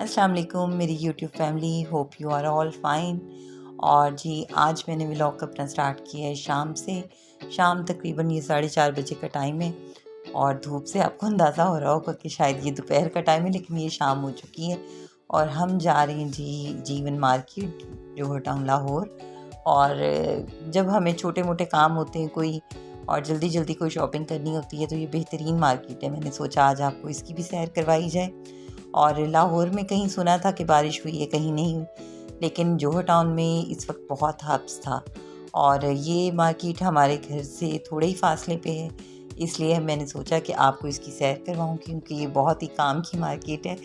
अस्सलाम वालेकुम मेरी YouTube family, hope you are all fine. और जी आज मैंने व्लॉग अपना स्टार्ट किया है शाम से। शाम तकरीबन ये 4:30 बजे का टाइम है और धूप से आपको अंदाज़ा हो रहा होगा कि शायद ये दोपहर का टाइम है, लेकिन ये शाम हो चुकी है और हम जा रहे हैं जी जीवन मार्केट, जोहर टाउन लाहौर। और जब हमें छोटे मोटे काम होते हैं कोई और जल्दी जल्दी कोई शॉपिंग करनी होती है तो ये बेहतरीन मार्केट है। मैंने सोचा आज आपको इसकी भी सैर करवाई जाए। और लाहौर में कहीं सुना था कि बारिश हुई है, कहीं नहीं हुई, लेकिन जोहर टाउन में इस वक्त बहुत हब्स था। और ये मार्केट हमारे घर से थोड़े ही फासले पे है, इसलिए मैंने सोचा कि आपको इसकी सैर करवाऊँ, क्योंकि ये बहुत ही काम की मार्केट है।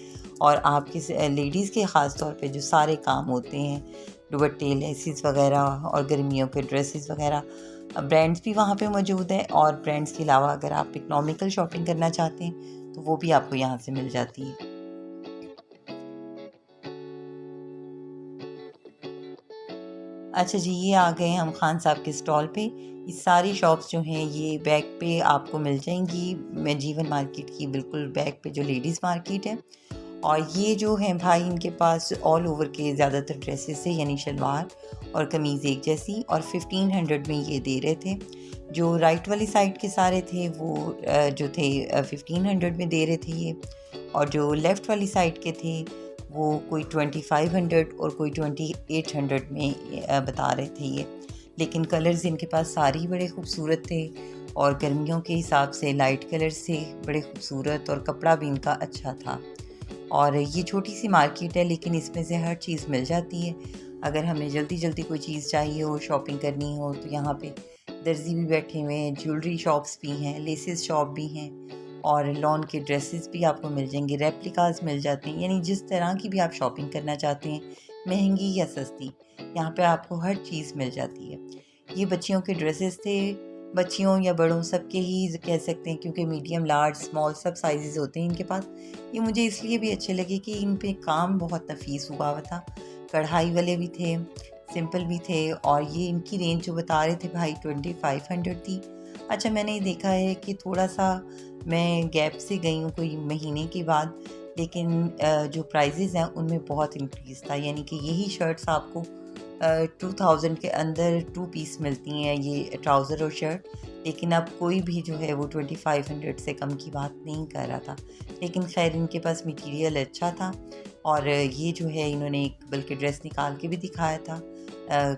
और आपके लेडीज़ के ख़ास तौर पे जो सारे काम होते हैं, दुपट्टे, लेसिस वगैरह और गर्मियों के ड्रेसेस वगैरह, ब्रांड्स भी वहाँ पे मौजूद है। और ब्रांड्स के अलावा अगर आप इकनॉमिकल शॉपिंग करना चाहते हैं तो वो भी आपको यहाँ से मिल जाती है। अच्छा जी, ये आ गए हम खान साहब के स्टॉल पे। ये सारी शॉप्स जो हैं ये बैक पे आपको मिल जाएंगी। मैं जीवन मार्केट की बिल्कुल बैक पे जो लेडीज़ मार्केट है। और ये जो हैं भाई, इनके पास ऑल ओवर के ज़्यादातर ड्रेसेस है, यानी शलवार और कमीज़ एक जैसी, और 1500 में ये दे रहे थे। जो राइट वाली साइड के सारे थे वो जो थे 1500 में दे रहे थे ये। और जो लेफ़्ट वाली साइड के थे वो कोई 2500 और कोई 2800 में बता रहे थे ये। लेकिन कलर्स इनके पास सारे ही बड़े खूबसूरत थे और गर्मियों के हिसाब से लाइट कलर्स थे, बड़े खूबसूरत, और कपड़ा भी इनका अच्छा था। और ये छोटी सी मार्केट है लेकिन इसमें से हर चीज़ मिल जाती है। अगर हमें जल्दी जल्दी कोई चीज़ चाहिए हो, शॉपिंग करनी हो, तो यहाँ पे दर्जी भी बैठे हुए हैं, ज्वेलरी शॉप्स भी हैं, लेसेस शॉप भी हैं, और लॉन के ड्रेसेस भी आपको मिल जाएंगे, रेप्लिकास मिल जाते हैं। यानी जिस तरह की भी आप शॉपिंग करना चाहते हैं, महंगी या सस्ती, यहाँ पे आपको हर चीज़ मिल जाती है। ये बच्चियों के ड्रेसेस थे, बच्चियों या बड़ों सबके ही कह सकते हैं, क्योंकि मीडियम, लार्ज, स्मॉल सब साइजेस होते हैं इनके पास। ये मुझे इसलिए भी अच्छे लगे कि इन पे काम बहुत नफीस हुआ हुआ था। कढ़ाई वाले भी थे, सिंपल भी थे। और ये इनकी रेंज जो बता रहे थे भाई 2500 थी। अच्छा, मैंने ये देखा है कि थोड़ा सा मैं गैप से गई हूँ कोई महीने के बाद, लेकिन जो प्राइजेज़ हैं उनमें बहुत इंक्रीज़ था। यानी कि यही शर्ट्स आपको 2000 के अंदर 2 पीस मिलती हैं, ये ट्राउज़र और शर्ट। लेकिन अब कोई भी जो है वो 2500 से कम की बात नहीं कर रहा था। लेकिन खैर इनके पास मटेरियल अच्छा था। और ये जो है इन्होंने एक बल्कि ड्रेस निकाल के भी दिखाया था,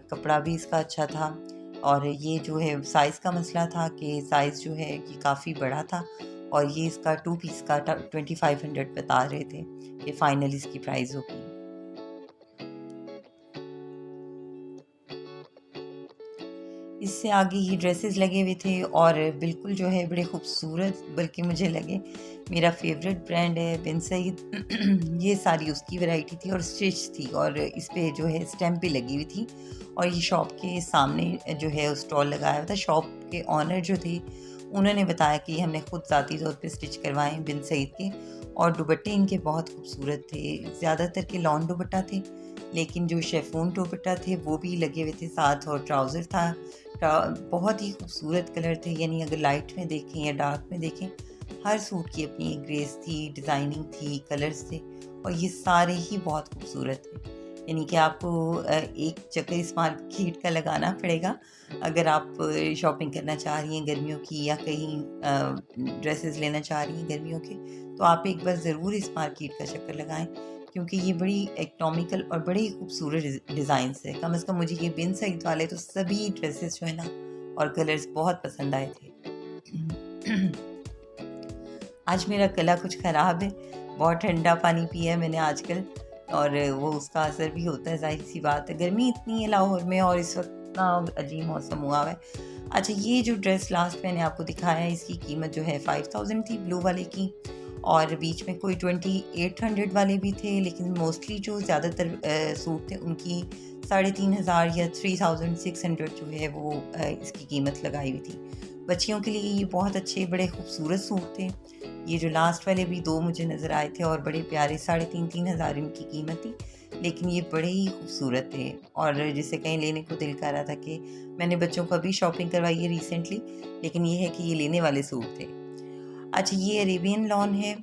कपड़ा भी इसका अच्छा था। और ये जो है साइज़ का मसला था कि साइज़ जो है ये काफ़ी बड़ा था, और ये इसका 2 पीस का 2500 बता रहे थे कि फ़ाइनल इसकी प्राइस होगी। इससे आगे ये ड्रेसेस लगे हुए थे और बिल्कुल जो है बड़े खूबसूरत, बल्कि मुझे लगे मेरा फेवरेट ब्रांड है बिन सईद। ये सारी उसकी वैरायटी थी और स्टिच थी, और इस पे जो है स्टैम्प भी लगी हुई थी। और ये शॉप के सामने जो है स्टॉल लगाया हुआ था। शॉप के ऑनर जो थे उन्होंने बताया कि हमने खुद ज़ाती तौर पे स्टिच करवाए हैं बिन सईद के, और दुपट्टे इनके बहुत खूबसूरत थे। ज़्यादातर के लॉन दुपट्टा थे, लेकिन जो शेफून दुपट्टा थे वो भी लगे हुए थे साथ, और ट्राउज़र था। बहुत ही खूबसूरत कलर थे, यानी अगर लाइट में देखें या डार्क में देखें, हर सूट की अपनी एक ग्रेस थी, डिज़ाइनिंग थी, कलर्स थे, और ये सारे ही बहुत खूबसूरत थे। यानी कि आपको एक चक्कर इस मार्केट का लगाना पड़ेगा अगर आप शॉपिंग करना चाह रही हैं गर्मियों की, या कहीं ड्रेसेस लेना चाह रही हैं गर्मियों के, तो आप एक बार ज़रूर इस मार्केट का चक्कर लगाएं, क्योंकि ये बड़ी इकनॉमिकल और बड़ी खूबसूरत डिज़ाइंस है। कम से कम मुझे ये बिन सईद वाले तो सभी ड्रेसेस जो है ना और कलर्स बहुत पसंद आए थे। आज मेरा गला कुछ ख़राब है, बहुत ठंडा पानी पिया है मैंने आजकल, और वो उसका असर भी होता है, ज़ाहिर सी बात है। गर्मी इतनी है लाहौर में और इस वक्त इतना अजीब मौसम हुआ हुआ है। अच्छा, ये जो ड्रेस लास्ट मैंने आपको दिखाया है, इसकी कीमत जो है 5000 थी, ब्लू वाले की। और बीच में कोई 2800 वाले भी थे, लेकिन मोस्टली जो ज़्यादातर सूट थे उनकी 3500 या 3600 जो है वो इसकी कीमत लगाई हुई थी। बच्चियों के लिए ये बहुत अच्छे बड़े खूबसूरत सूट थे। ये जो लास्ट वाले भी 2 मुझे नज़र आए थे और बड़े प्यारे, 3500 इनकी कीमत थी, लेकिन ये बड़े ही खूबसूरत थे। और जिसे कहीं लेने को दिल कर रहा था कि मैंने बच्चों को अभी शॉपिंग करवाई है रिसेंटली, लेकिन ये है कि ये लेने वाले सूट थे। अच्छा, ये अरेबियन लॉन है।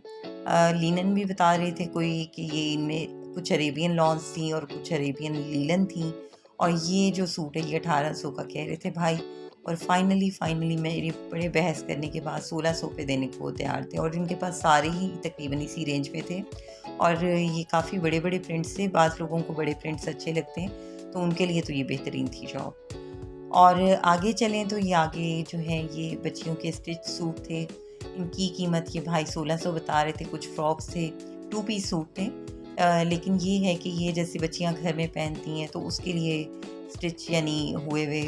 लिनन भी बता रहे थे कोई कि ये इनमें कुछ अरेबियन लॉन्स थी और कुछ अरेबियन लीलन थी, और ये जो सूट है ये 1800 का कह रहे थे भाई। और फाइनली मेरी बड़े बहस करने के बाद 1600 पे देने को वो तैयार थे, और इनके पास सारे ही तकरीबन इसी रेंज में थे, और ये काफ़ी बड़े बड़े प्रिंट्स थे। बाज़ लोगों को बड़े प्रिंट्स अच्छे लगते हैं, तो उनके लिए तो ये बेहतरीन थी शॉप। और आगे चलें तो ये आगे जो है ये बच्चियों के स्टिच सूट थे। इनकी कीमत ये भाई 1600 बता रहे थे। कुछ फ्रॉक्स थे, 2 पीस सूट थे, लेकिन ये है कि ये जैसे बच्चियां घर में पहनती हैं तो उसके लिए स्टिच यानी हुए हुए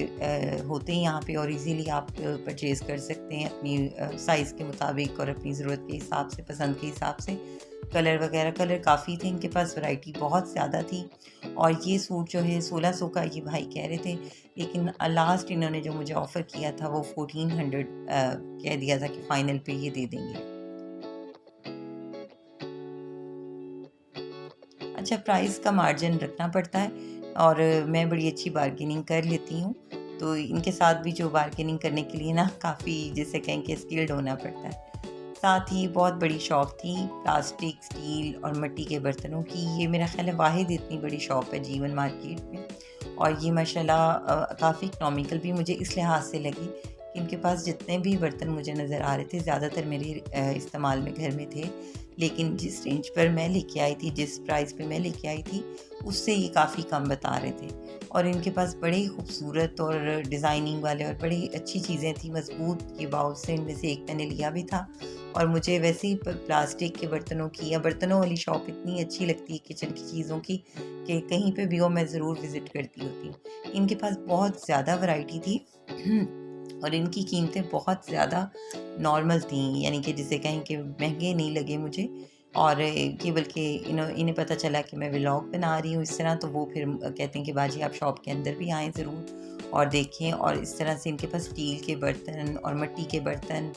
होते हैं यहाँ पे, और इजीली आप परचेज़ कर सकते हैं अपनी साइज़ के मुताबिक और अपनी ज़रूरत के हिसाब से, पसंद के हिसाब से। कलर काफ़ी थे इनके पास, वैरायटी बहुत ज़्यादा थी। और ये सूट जो है 1600 का ये भाई कह रहे थे, लेकिन लास्ट इन्होंने जो मुझे ऑफ़र किया था वो 1400 कह दिया था कि फ़ाइनल पे ये दे देंगे। अच्छा, प्राइस का मार्जिन रखना पड़ता है, और मैं बड़ी अच्छी बार्गेनिंग कर लेती हूँ, तो इनके साथ भी जो बार्गेनिंग करने के लिए ना काफ़ी जिसे कहें कि स्किल्ड होना पड़ता है। साथ ही बहुत बड़ी शॉप थी प्लास्टिक, स्टील और मिट्टी के बर्तनों की। ये मेरा ख्याल है वाहिद इतनी बड़ी शॉप है जीवन मार्केट में, और ये माशाल्लाह काफ़ी इकनॉमिकल भी मुझे इस लिहाज से लगी कि इनके पास जितने भी बर्तन मुझे नज़र आ रहे थे ज़्यादातर मेरे इस्तेमाल में घर में थे, लेकिन जिस रेंज पर मैं लेके आई थी, जिस प्राइस पे मैं लेके आई थी, उससे ये काफ़ी कम बता रहे थे। और इनके पास बड़े ही खूबसूरत और डिज़ाइनिंग वाले और बड़ी अच्छी चीज़ें थी, मजबूत ये बाउल से इनमें से एक मैंने लिया भी था। और मुझे वैसे ही प्लास्टिक के बर्तनों की या बर्तनों वाली शॉप इतनी अच्छी लगती है किचन की चीज़ों की कि कहीं पे भी हो मैं ज़रूर विज़िट करती होती। इनके पास बहुत ज़्यादा वैरायटी थी और इनकी कीमतें बहुत ज़्यादा नॉर्मल थी, यानी कि जिसे कहें कि महंगे नहीं लगे मुझे। और कि बल्कि इन्हें पता चला कि मैं व्लॉग बना रही हूँ इस तरह, तो वो फिर कहते हैं कि बाजी आप शॉप के अंदर भी आएँ ज़रूर और देखें। और इस तरह से इनके पास स्टील के बर्तन और मिट्टी के बर्तन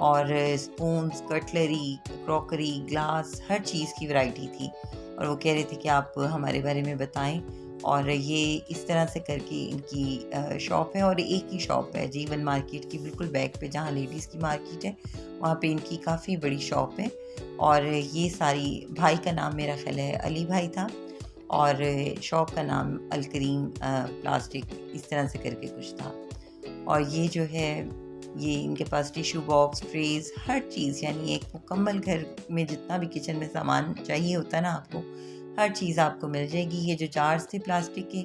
और स्पून्स, कटलरी, क्रॉकरी, ग्लास, हर चीज़ की वैरायटी थी। और वो कह रहे थे कि आप हमारे बारे में बताएं। और ये इस तरह से करके इनकी शॉप है, और एक ही शॉप है जीवन मार्केट की बिल्कुल बैक पे, जहाँ लेडीज़ की मार्केट है वहाँ पे इनकी काफ़ी बड़ी शॉप है। और ये सारी, भाई का नाम मेरा ख्याल है अली भाई था, और शॉप का नाम अल करीम प्लास्टिक इस तरह से करके कुछ था। और ये जो है ये इनके पास टिश्यू बॉक्स, ट्रेज़, हर चीज़, यानी एक मुकम्मल घर में जितना भी किचन में सामान चाहिए होता है ना आपको, हर चीज़ आपको मिल जाएगी। ये जो जार्स थे प्लास्टिक के,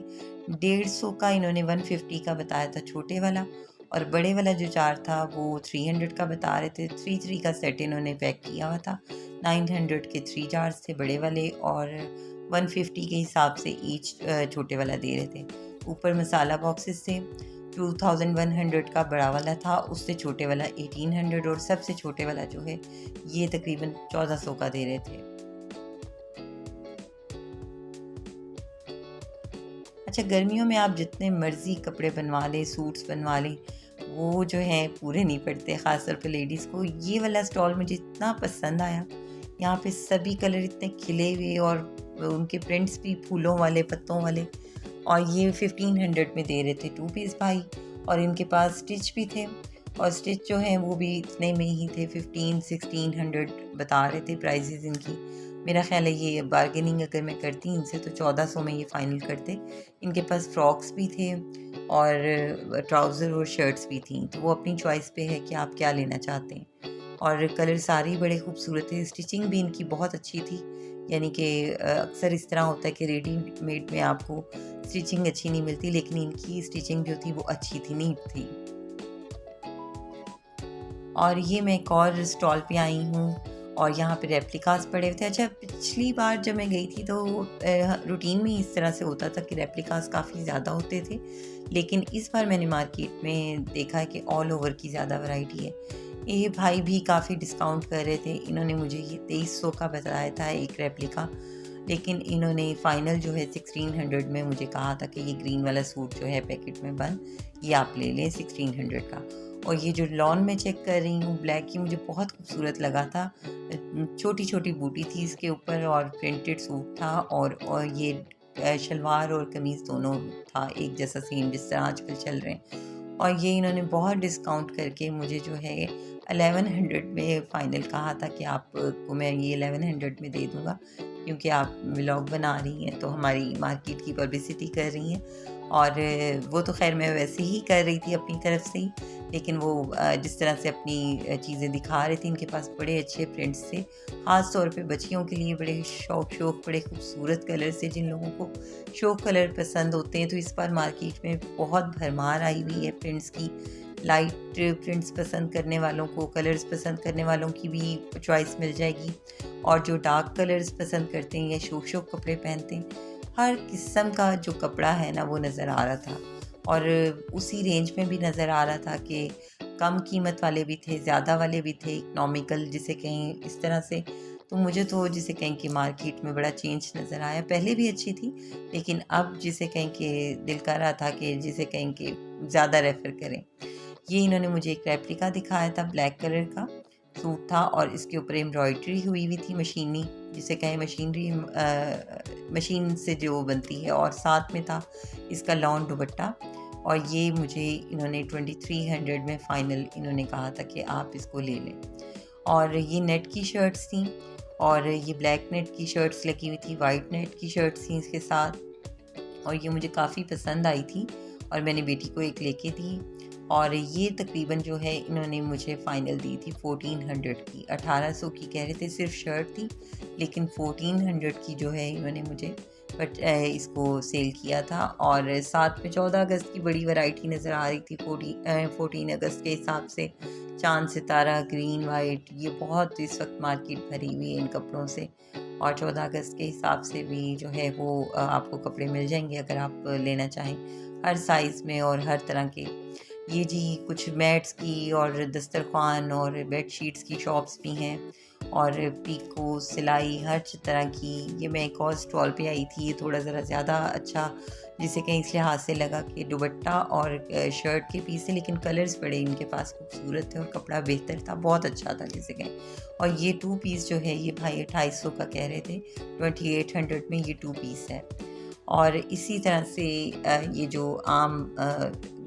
150 का इन्होंने 150 का बताया था छोटे वाला, और बड़े वाला जो जार था वो 300 का बता रहे थे। 3 का सेट इन्होंने पैक किया हुआ था। 900 के 3 जार्स थे बड़े वाले, और 150 के हिसाब से ईच छोटे वाला दे रहे थे। ऊपर मसाला बॉक्सेस थे। 2100 का बड़ा वाला था, उससे छोटे वाला 1800, और सबसे छोटे वाला जो है ये तकरीबन 1400 का दे रहे थे। अच्छा, गर्मियों में आप जितने मर्ज़ी कपड़े बनवा लें, सूट्स बनवा लें, वो जो हैं पूरे नहीं पड़ते, ख़ास तौर पे लेडीज़ को। ये वाला स्टॉल मुझे इतना पसंद आया। यहाँ पे सभी कलर इतने खिले हुए, और उनके प्रिंट्स भी फूलों वाले, पत्तों वाले। और ये 1500 में दे रहे थे 2 पीस भाई। और इनके पास स्टिच भी थे, और स्टिच जो हैं वो भी इतने में ही थे, 1500-1600 बता रहे थे प्राइजेज़ इनकी। मेरा ख़्याल है ये बार्गेनिंग अगर मैं करती इनसे तो 1400 में ये फ़ाइनल करते। इनके पास फ्रॉक्स भी थे, और ट्राउज़र और शर्ट्स भी थी, तो वो अपनी चॉइस पे है कि आप क्या लेना चाहते हैं। और कलर सारे ही बड़े खूबसूरत थे। स्टिचिंग भी इनकी बहुत अच्छी थी, यानी कि अक्सर इस तरह होता है कि रेडीमेड में आपको स्टिचिंग अच्छी नहीं मिलती, लेकिन इनकी स्टिचिंग जो थी वो अच्छी थी, नीट थी। और ये मैं एक और स्टॉल पे आई हूँ, और यहाँ पे रेप्लिकास पड़े हुए थे। अच्छा, पिछली बार जब मैं गई थी तो रूटीन में इस तरह से होता था कि रेप्लिकास काफ़ी ज़्यादा होते थे, लेकिन इस बार मैंने मार्केट में देखा है कि ऑल ओवर की ज़्यादा वैरायटी है। ये भाई भी काफ़ी डिस्काउंट कर रहे थे। इन्होंने मुझे ये 2300 का बताया था एक रेप्लिका, लेकिन इन्होंने फ़ाइनल जो है 1600 में मुझे कहा था कि ये ग्रीन वाला सूट जो है पैकेट में बंद, ये आप ले लें 1600 का। और ये जो लॉन में चेक कर रही हूँ ब्लैक, की मुझे बहुत खूबसूरत लगा था। छोटी छोटी बूटी थी इसके ऊपर, और प्रिंटेड सूट था, और ये शलवार और कमीज़ दोनों था एक जैसा, सेम जिस तरह आजकल चल रहे हैं। और ये इन्होंने बहुत डिस्काउंट करके मुझे जो है 1100 में फ़ाइनल कहा था कि आपको मैं ये 1100 में दे दूँगा, क्योंकि आप व्लॉग बना रही हैं तो हमारी मार्केट की पब्लिसिटी कर रही हैं। और वो तो ख़ैर मैं वैसे ही कर रही थी अपनी तरफ से ही, लेकिन वो जिस तरह से अपनी चीज़ें दिखा रहे थे, इनके पास बड़े अच्छे प्रिंट्स थे, ख़ास तौर पे बच्चियों के लिए बड़े शौक बड़े खूबसूरत कलर्स थे। जिन लोगों को शौक कलर पसंद होते हैं तो इस बार मार्केट में बहुत भरमार आई हुई है प्रिंट्स की। लाइट प्रिंट्स पसंद करने वालों को, कलर्स पसंद करने वालों की भी चॉइस मिल जाएगी, और जो डार्क कलर्स पसंद करते हैं या शौक कपड़े पहनते हैं, हर किस्म का जो कपड़ा है ना वो नज़र आ रहा था। और उसी रेंज में भी नज़र आ रहा था कि कम कीमत वाले भी थे, ज़्यादा वाले भी थे, इकनॉमिकल जिसे कहें इस तरह से। तो मुझे तो जिसे कहें कि मार्केट में बड़ा चेंज नज़र आया। पहले भी अच्छी थी, लेकिन अब जिसे कहें कि दिल कर रहा था कि जिसे कहें कि ज़्यादा रेफ़र करें। ये इन्होंने मुझे एक रेप्लिका दिखाया था, ब्लैक कलर का सूट था और इसके ऊपर एम्ब्रॉयडरी हुई हुई थी, मशीनी जिसे कहें मशीनरी, मशीन से जो बनती है, और साथ में था इसका लॉन दुपट्टा। और ये मुझे इन्होंने 2300 में फ़ाइनल इन्होंने कहा था कि आप इसको ले लें। और ये नेट की शर्ट्स थी, और ये ब्लैक नेट की शर्ट्स लगी हुई थी, वाइट नेट की शर्ट्स थी इसके साथ, और ये मुझे काफ़ी पसंद आई थी और मैंने बेटी को एक लेके दी। और ये तकरीबन जो है इन्होंने मुझे फ़ाइनल दी थी 1400 की। 1800 की कह रहे थे सिर्फ शर्ट थी, लेकिन 1400 की जो है इन्होंने मुझे इसको सेल किया था। और साथ में 14 अगस्त की बड़ी वैरायटी नज़र आ रही थी। 14 अगस्त के हिसाब से चांद सितारा, ग्रीन वाइट, ये बहुत इस वक्त मार्केट भरी हुई है इन कपड़ों से। और 14 अगस्त के हिसाब से भी जो है वो आपको कपड़े मिल जाएंगे अगर आप लेना चाहें, हर साइज़ में और हर तरह के। ये जी कुछ मैट्स की और दस्तरखान और बेड शीट्स की शॉप्स भी हैं, और पीको, सिलाई, हर तरह की। ये मैं एक और स्टॉल पे आई थी, ये थोड़ा ज़रा ज़्यादा अच्छा जिसे कहीं इस लिहाज से लगा कि दुपट्टा और शर्ट के पीस थे, लेकिन कलर्स बड़े इनके पास खूबसूरत थे और कपड़ा बेहतर था, बहुत अच्छा था जिसे कहें। और ये 2 पीस जो है ये भाई 2800 का कह रहे थे, 2800 में ये 2 पीस है। और इसी तरह से ये जो आम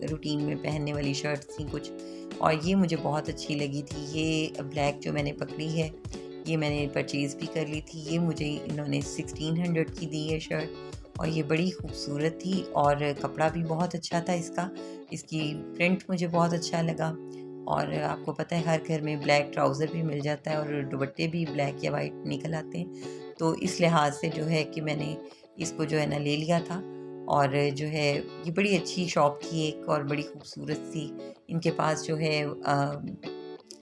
रूटीन में पहनने वाली शर्ट्स थी कुछ, और ये मुझे बहुत अच्छी लगी थी। ये ब्लैक जो मैंने पकड़ी है, ये मैंने परचेज़ भी कर ली थी। ये मुझे इन्होंने 1600 की दी है शर्ट, और ये बड़ी खूबसूरत थी और कपड़ा भी बहुत अच्छा था इसका। इसकी प्रिंट मुझे बहुत अच्छा लगा। और आपको पता है हर घर में ब्लैक ट्राउज़र भी मिल जाता है और दुपट्टे भी ब्लैक या वाइट निकल आते हैं। तो इस लिहाज से जो है कि मैंने इसको जो है ना ले लिया था। और जो है ये बड़ी अच्छी शॉप थी एक, और बड़ी खूबसूरत सी। इनके पास जो है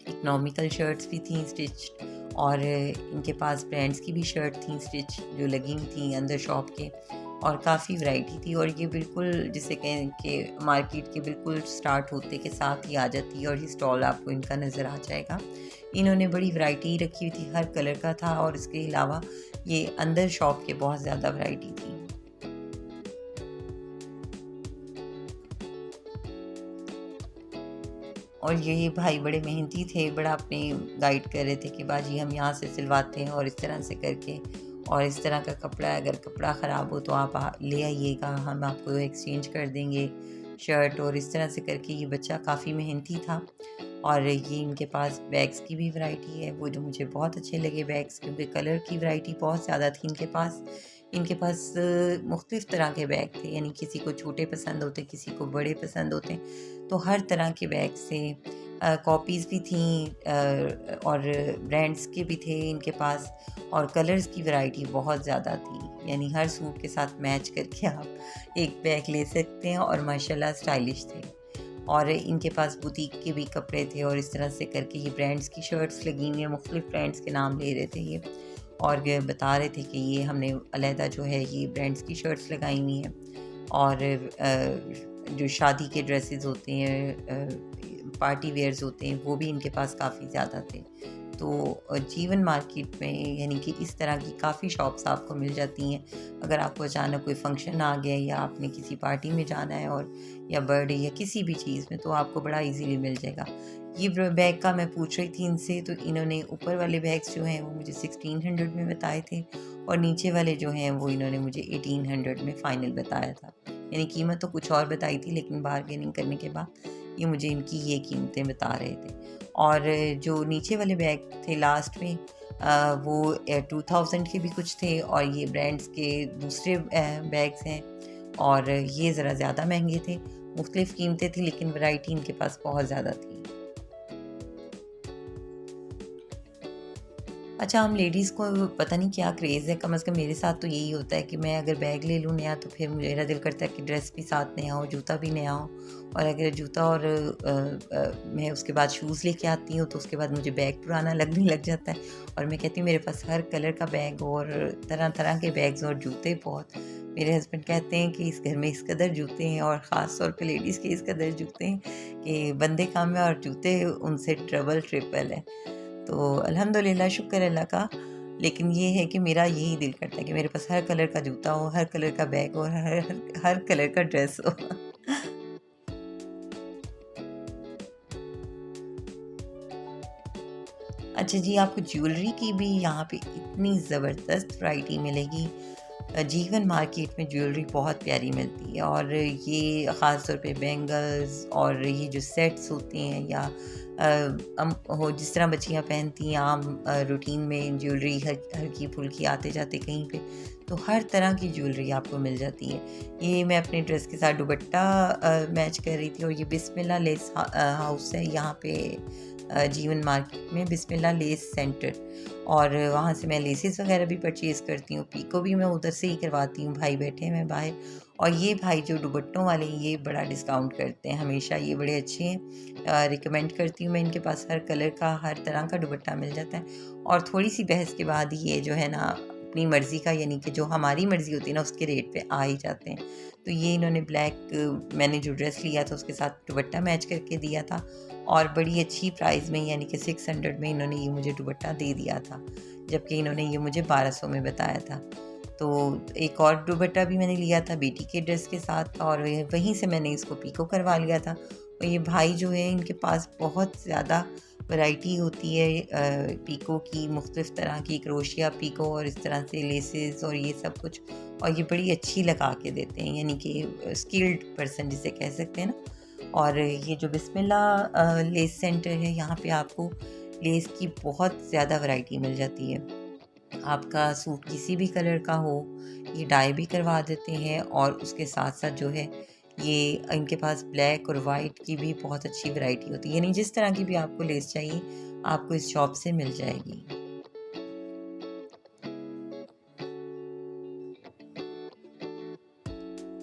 इकनॉमिकल शर्ट्स भी थी स्टिच्ड, और इनके पास ब्रांड्स की भी शर्ट थी स्टिच जो लगी हुई थी अंदर शॉप के, और काफ़ी वैरायटी थी। और ये बिल्कुल जिसे कहें कि मार्केट के बिल्कुल स्टार्ट होते के साथ ही आ जाती है, और ये स्टॉल आपको इनका नज़र आ जाएगा। इन्होंने बड़ी वैरायटी रखी हुई थी, हर कलर का था, और इसके अलावा ये अंदर शॉप के बहुत ज़्यादा वैरायटी थी। और ये भाई बड़े मेहनती थे, बड़ा अपने गाइड कर रहे थे कि बाजी हम यहाँ से सिलवाते हैं और इस तरह से करके, और इस तरह का कपड़ा है, अगर कपड़ा ख़राब हो तो आप ले आइएगा, हम आपको एक्सचेंज कर देंगे शर्ट। और इस तरह से करके ये बच्चा काफ़ी मेहनती था। और ये इनके पास बैग्स की भी वैरायटी है, वो जो मुझे बहुत अच्छे लगे बैग्स, क्योंकि कलर की वैरायटी बहुत ज़्यादा थी इनके पास। इनके पास मुख्तलिफ़ तरह के बैग थे, यानी किसी को छोटे पसंद होते, किसी को बड़े पसंद होते, तो हर तरह के बैग से कॉपीज़ भी थी, और ब्रांड्स के भी थे इनके पास, और कलर्स की वैरायटी बहुत ज़्यादा थी, यानी हर सूट के साथ मैच करके आप एक बैग ले सकते हैं, और माशाल्लाह स्टाइलिश थे। और इनके पास बुटीक के भी कपड़े थे, और इस तरह से करके ये ब्रांड्स की शर्ट्स लगी हुई हैं, मुख्तलिफ़ ब्रांड्स के नाम ले रहे थे ये, और ये बता रहे थे कि ये हमने अलहदा जो है ये ब्रांड्स की शर्ट्स लगाई हुई हैं। और जो शादी के ड्रेसेस होते हैं, पार्टी वेयर्स होते हैं, वो भी इनके पास काफ़ी ज़्यादा थे। तो जीवन मार्केट में यानी कि इस तरह की काफ़ी शॉप्स आपको मिल जाती हैं। अगर आपको अचानक कोई फंक्शन आ गया, या आपने किसी पार्टी में जाना है, और या बर्थडे या किसी भी चीज़ में, तो आपको बड़ा इजीली मिल जाएगा। ये बैग का मैं पूछ रही थी इनसे, तो इन्होंने ऊपर वाले बैग्स जो हैं वो मुझे 1600 में बताए थे, और नीचे वाले जो हैं वो इन्होंने मुझे 1800 में फ़ाइनल बताया था। यानी कीमत तो कुछ और बताई थी, लेकिन बारगेनिंग करने के बाद ये मुझे इनकी ये कीमतें बता रहे थे। और जो नीचे वाले बैग थे लास्ट में वो 2000 के भी कुछ थे, और ये ब्रांड्स के दूसरे बैग्स हैं और ये ज़रा ज़्यादा महंगे थे। मुख्तलिफ़ कीमतें थी लेकिन वैरायटी इनके पास बहुत ज़्यादा थी। अच्छा, हम लेडीज़ को पता नहीं क्या क्रेज़ है, कम से कम मेरे साथ तो यही होता है कि मैं अगर बैग ले लूँ नया तो फिर मेरा दिल करता है कि ड्रेस भी साथ नया हो, जूता भी नया हो, और अगर जूता और मैं उसके बाद शूज़ लेके आती हूँ तो उसके बाद मुझे बैग पुराना लगने लग जाता है। और मैं कहती हूँ मेरे पास हर कलर का बैग और तरह तरह के बैग्स और जूते बहुत। मेरे हस्बैंड कहते हैं कि इस घर में इस कदर जूते हैं, और ख़ास तौर पे लेडीज़ के इस कदर जूते हैं कि बंदे कम है और जूते उनसे ट्रिपल है। तो अल्हम्दुलिल्लाह, शुक्र अल्लाह का। लेकिन ये है कि मेरा यही दिल करता है कि मेरे पास हर कलर का जूता हो, हर कलर का बैग और हर कलर का ड्रेस हो। अच्छा जी, आपको ज्वेलरी की भी यहाँ पे इतनी ज़बरदस्त वैरायटी मिलेगी। जीवन मार्केट में ज्वेलरी बहुत प्यारी मिलती है, और ये ख़ास तौर पे बैंगल्स और ये जो सेट्स होते हैं या हो जिस तरह बच्चियाँ पहनती हैं आम रूटीन में ज्वेलरी, हल्की फुल्की आते जाते कहीं पे, तो हर तरह की ज्वेलरी आपको मिल जाती है। ये मैं अपने ड्रेस के साथ दुपट्टा मैच कर रही थी, और ये बिस्मिल्लाह लेस हाउस है यहाँ पे जीवन मार्केट में, बिस्मिल्लाह लेस सेंटर, और वहाँ से मैं लेसेस वगैरह भी परचेज़ करती हूँ। पीको भी मैं उधर से ही करवाती हूँ, भाई बैठे हैं मैं बाहर। और ये भाई जो दुपट्टों वाले हैं ये बड़ा डिस्काउंट करते हैं हमेशा, ये बड़े अच्छे हैं। रिकमेंड करती हूँ मैं, इनके पास हर कलर का हर तरह का दुपट्टा मिल जाता है, और थोड़ी सी बहस के बाद ये जो है ना अपनी मर्ज़ी का, यानी कि जो हमारी मर्ज़ी होती है ना उसके रेट पे आ ही जाते हैं। तो ये इन्होंने ब्लैक, मैंने जो ड्रेस लिया था उसके साथ दुपट्टा मैच करके दिया था, और बड़ी अच्छी प्राइस में यानी कि 600 में इन्होंने ये मुझे दुपट्टा दे दिया था, जबकि इन्होंने ये मुझे 1200 में बताया था। तो एक और दुपट्टा भी मैंने लिया था बेटी के ड्रेस के साथ, और वहीं से मैंने इसको पीको करवा लिया था। और ये भाई जो है इनके पास बहुत ज़्यादा वैरायटी होती है पीको की, मुख्तलिफ़ तरह की क्रोशिया पीको और इस तरह से लेसेस और ये सब कुछ, और ये बड़ी अच्छी लगा के देते हैं, यानी कि स्किल्ड पर्सन जिसे कह सकते हैं ना। और ये जो बिस्मिल्लाह लेस सेंटर है, यहाँ पे आपको लेस की बहुत ज़्यादा वैरायटी मिल जाती है। आपका सूट किसी भी कलर का हो, ये डाई भी करवा देते हैं, और उसके साथ साथ जो है ये इनके पास ब्लैक और वाइट की भी बहुत अच्छी वैरायटी होती है, यानी जिस तरह की भी आपको लेस चाहिए आपको इस शॉप से मिल जाएगी।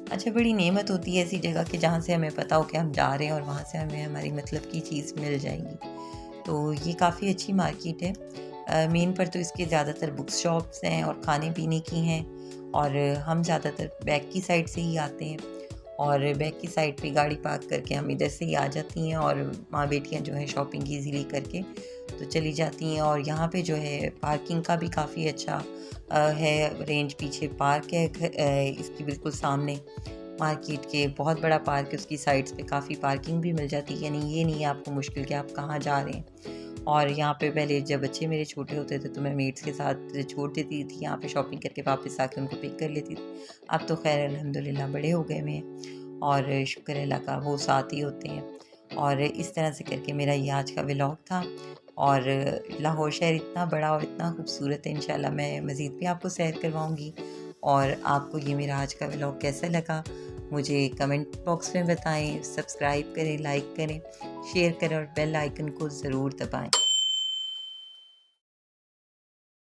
अच्छा, बड़ी नेमत होती है ऐसी जगह कि जहाँ से हमें पता हो कि हम जा रहे हैं और वहाँ से हमें हमारी मतलब की चीज़ मिल जाएगी। तो ये काफ़ी अच्छी मार्केट है। मेन पर तो इसके ज़्यादातर बुक शॉप्स हैं और खाने पीने की हैं, और हम ज़्यादातर बैक की साइड से ही आते हैं, और बैक की साइड पे गाड़ी पार्क करके हम इधर से ही आ जाती हैं, और माँ बेटियाँ जो हैं शॉपिंग ईज़िली करके तो चली जाती हैं। और यहाँ पे जो है पार्किंग का भी काफ़ी अच्छा है रेंज। पीछे पार्क है इसके बिल्कुल सामने मार्केट के, बहुत बड़ा पार्क है, उसकी साइड्स पे काफ़ी पार्किंग भी मिल जाती है, यानी ये नहीं है आपको मुश्किल कि आप कहाँ जा रहे हैं। और यहाँ पे पहले जब बच्चे मेरे छोटे होते थे तो मैं मेट्स के साथ छोड़ देती थी यहाँ पे, शॉपिंग करके वापस आके उनको पिक कर लेती थी। अब तो खैर अल्हम्दुलिल्लाह बड़े हो गए हैं, और शुक्र अल्लाह का वो साथ ही होते हैं। और इस तरह से करके मेरा ये आज का व्लॉग था, और लाहौर शहर इतना बड़ा और इतना खूबसूरत है, इंशाल्लाह मैं मज़ीद भी आपको सैर करवाऊँगी। और आपको ये मेरा आज का व्लॉग कैसा लगा मुझे कमेंट बॉक्स में बताएं। सब्सक्राइब करें, लाइक करें, शेयर करें, और बेल आइकन को ज़रूर दबाएं।